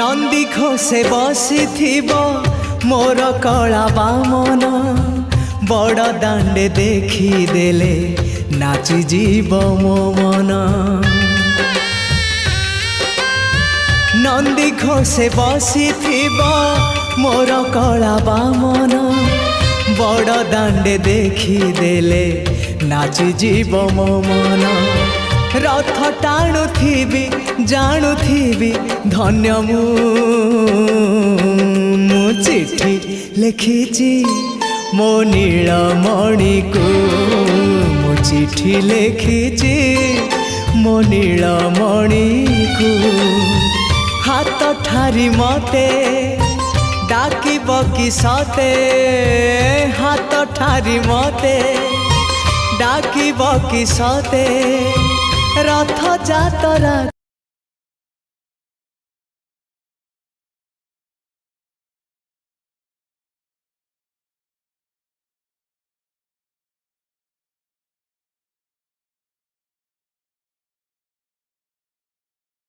नंदी घोषे बसी मोर कला बामन बड़ दांडे देखी देले नाची जीव मो मन। नंदी घोषे बसी मोर कला बामन बड़ दांडे देखी देले नाची जीव मो मन। रथ टाणुथिबी जाणुथिबी धन्य मु चिट्ठी लिखिची मो नीलमणि को मु चिट्ठी लिखिची मो नीलमणि को। हाथ ठारी मते डाकिब कि सते हाथ ठारी मते डाकिब कि सते रथ जातरा।